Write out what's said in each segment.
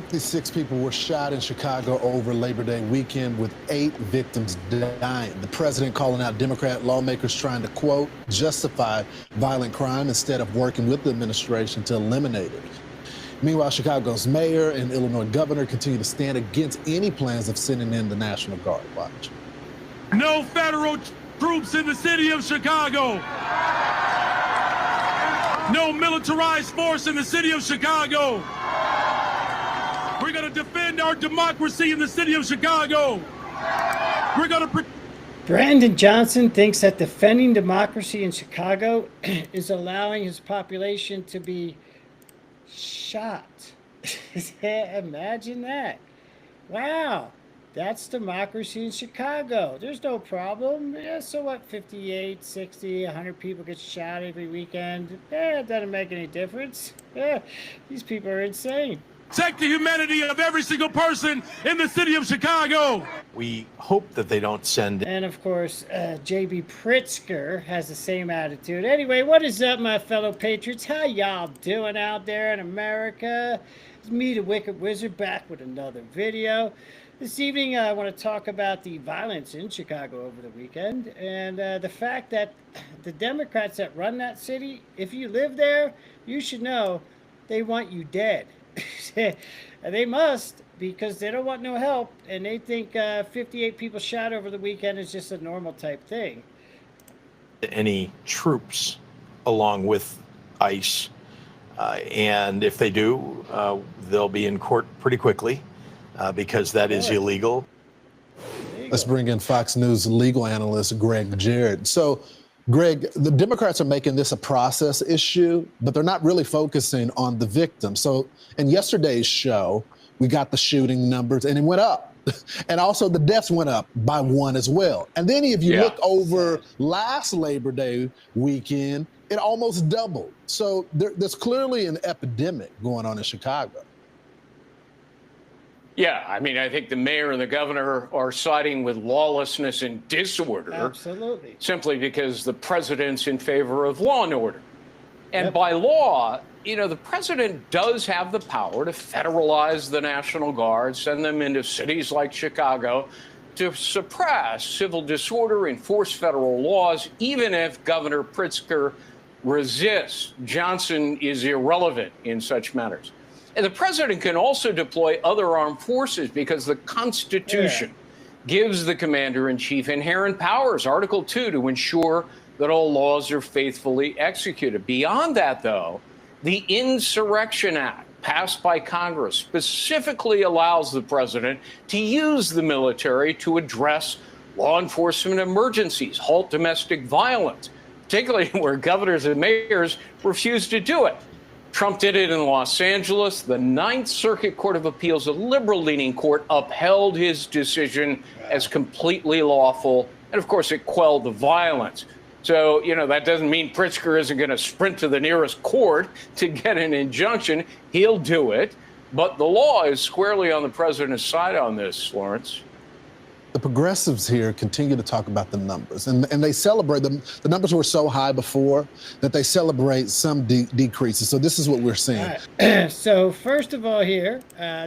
56 people were shot in Chicago over Labor Day weekend, with 8 victims dying. The president calling out Democrat lawmakers trying to, quote, justify violent crime instead of working with the administration to eliminate it. Meanwhile, Chicago's mayor and Illinois governor continue to stand against any plans of sending in the National Guard. Watch. No federal troops in the city of Chicago. No militarized force in the city of Chicago. We're going to defend our democracy in the city of Chicago. We're going to... Brandon Johnson thinks that defending democracy in Chicago is allowing his population to be shot. Imagine that. Wow. That's democracy in Chicago. There's no problem. Yeah, so what, 58, 60, 100 people get shot every weekend? Yeah, it doesn't make any difference. Yeah, these people are insane. Protect the humanity of every single person in the city of Chicago. We hope that they don't send. And of course, J.B. Pritzker has the same attitude. Anyway, what is up, my fellow patriots? How y'all doing out there in America? It's me, the Wicked Wizard, back with another video. This evening, I want to talk about the violence in Chicago over the weekend and the fact that the Democrats that run that city, if you live there, you should know they want you dead. They must, because they don't want no help, and they think 58 people shot over the weekend is just a normal type thing. Any troops along with ICE, and if they do, they'll be in court pretty quickly. Because that is illegal. Let's bring in Fox News legal analyst Greg Jarrett. So, Greg, the Democrats are making this a process issue, but they're not really focusing on the victims. So, in yesterday's show, we got the shooting numbers, and it went up. And also the deaths went up by 1 as well. And then if you look over last Labor Day weekend, it almost doubled. So there's clearly an epidemic going on in Chicago. Yeah, I mean, I think the mayor and the governor are siding with lawlessness and disorder. Absolutely. Simply because the president's in favor of law and order. And by law, you know, the president does have the power to federalize the National Guard, send them into cities like Chicago to suppress civil disorder, enforce federal laws, even if Governor Pritzker resists. Johnson is irrelevant in such matters. And the president can also deploy other armed forces because the Constitution gives the commander-in-chief inherent powers, Article 2, to ensure that all laws are faithfully executed. Beyond that, though, the Insurrection Act, passed by Congress, specifically allows the president to use the military to address law enforcement emergencies, halt domestic violence, particularly where governors and mayors refuse to do it. Trump did it in Los Angeles. The Ninth Circuit Court of Appeals, a liberal-leaning court, upheld his decision as completely lawful. And, of course, it quelled the violence. So, you know, that doesn't mean Pritzker isn't going to sprint to the nearest court to get an injunction. He'll do it. But the law is squarely on the president's side on this, Lawrence. The progressives here continue to talk about the numbers, and they celebrate them. The numbers were so high before that they celebrate some decreases. So this is what we're seeing. So first of all here,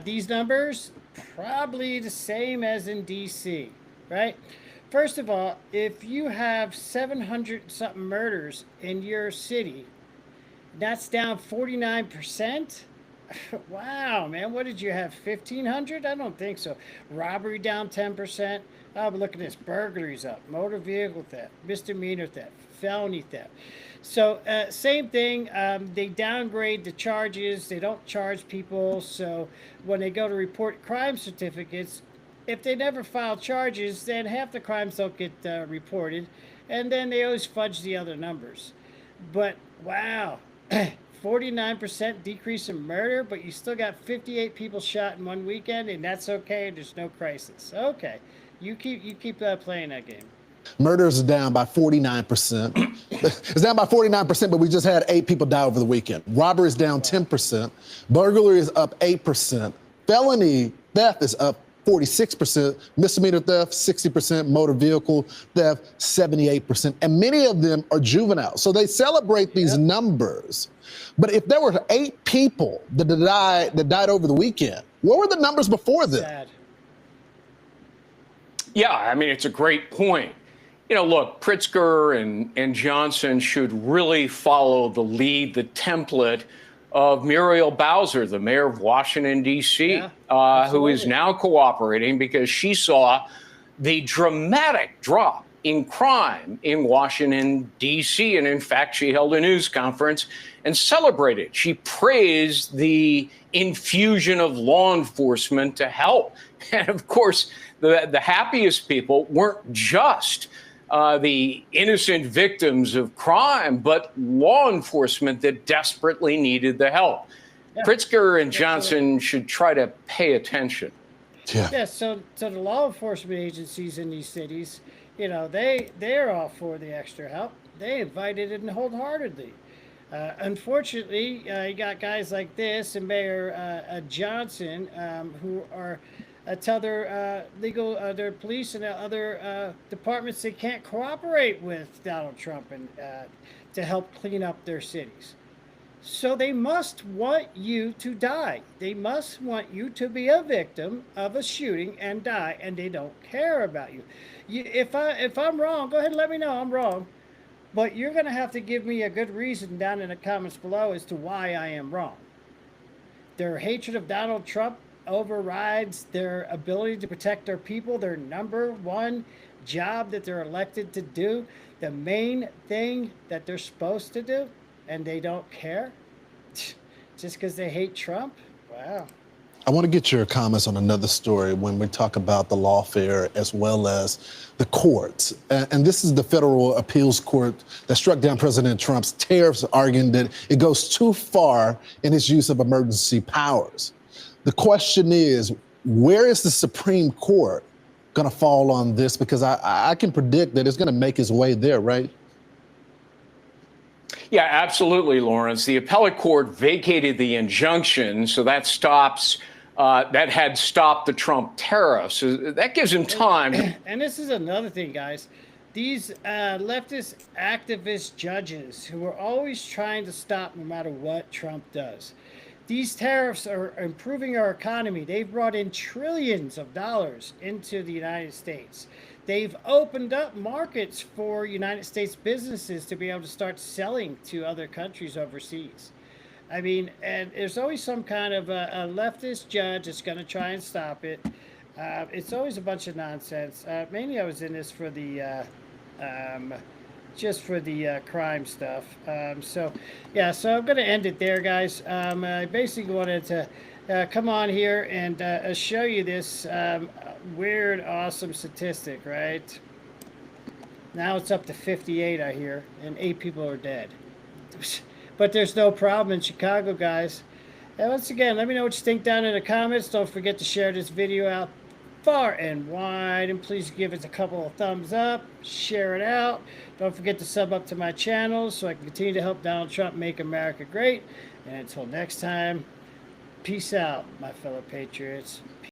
these numbers, probably the same as in D.C., right? First of all, if you have 700-something murders in your city, that's down 49%. Wow, man, what did you have, 1,500? I don't think so. Robbery down 10%. Oh, but look at this, burglaries up, motor vehicle theft, misdemeanor theft, felony theft. So same thing, they downgrade the charges. They don't charge people. So when they go to report crime certificates, if they never file charges, then half the crimes don't get reported. And then they always fudge the other numbers. But wow. 49% decrease in murder, but you still got 58 people shot in one weekend, and that's okay. There's no crisis. Okay, you keep playing that game. Murders is down by 49%. It's down by 49%, but we just had 8 people die over the weekend. Robbery is down 10%. Burglary is up 8%. Felony theft is up 46%, misdemeanor theft, 60%, motor vehicle theft, 78%. And many of them are juveniles. So they celebrate these numbers. But if there were 8 people that died over the weekend, What were the numbers before this? Sad. Yeah, I mean, it's a great point. You know, look, Pritzker and Johnson should really follow the lead, the template of Muriel Bowser, the mayor of Washington, D.C., Yeah, who is absolutely. now cooperating because she saw the dramatic drop in crime in Washington, D.C. And in fact, she held a news conference and celebrated. She praised the infusion of law enforcement to help. And of course, the happiest people weren't just the innocent victims of crime, but law enforcement that desperately needed the help. Yeah, Pritzker and Johnson absolutely. should try to pay attention. Yeah. Yeah, so the law enforcement agencies in these cities, you know, they're all for the extra help. They invited it wholeheartedly. Unfortunately, you got guys like this and Mayor Johnson who are tell their their police and other departments they can't cooperate with Donald Trump and to help clean up their cities. So they must want you to die. They must want you to be a victim of a shooting and die, and they don't care about you. If I'm wrong, go ahead and let me know I'm wrong. But you're going to have to give me a good reason down in the comments below as to why I am wrong. Their hatred of Donald Trump overrides their ability to protect their people, their number one job that they're elected to do, the main thing that they're supposed to do, and they don't care just because they hate Trump. Wow. I want to get your comments on another story when we talk about the lawfare as well as the courts. And this is the federal appeals court that struck down President Trump's tariffs, arguing that it goes too far in its use of emergency powers. The question is, where is the Supreme Court going to fall on this? Because I can predict that it's going to make its way there, right? Yeah, absolutely, Lawrence. The appellate court vacated the injunction, so that stops. That had stopped the Trump tariffs. So that gives him time. And this is another thing, guys. These leftist activist judges who are always trying to stop no matter what Trump does. These tariffs are improving our economy. They've brought in trillions of dollars into the United States. They've opened up markets for United States businesses to be able to start selling to other countries overseas. I mean, and there's always some kind of a leftist judge that's going to try and stop it. It's always a bunch of nonsense. Mainly I was in this for the just for the crime stuff. So so I'm going to end it there, guys. I basically wanted to come on here and show you this weird, awesome statistic, right? Now it's up to 58, I hear, and 8 people are dead. But there's no problem in Chicago, guys. And once again, let me know what you think down in the comments. Don't forget to share this video out far and wide. And please give it a couple of thumbs up. Share it out. Don't forget to sub up to my channel so I can continue to help Donald Trump make America great. And until next time, peace out, my fellow patriots.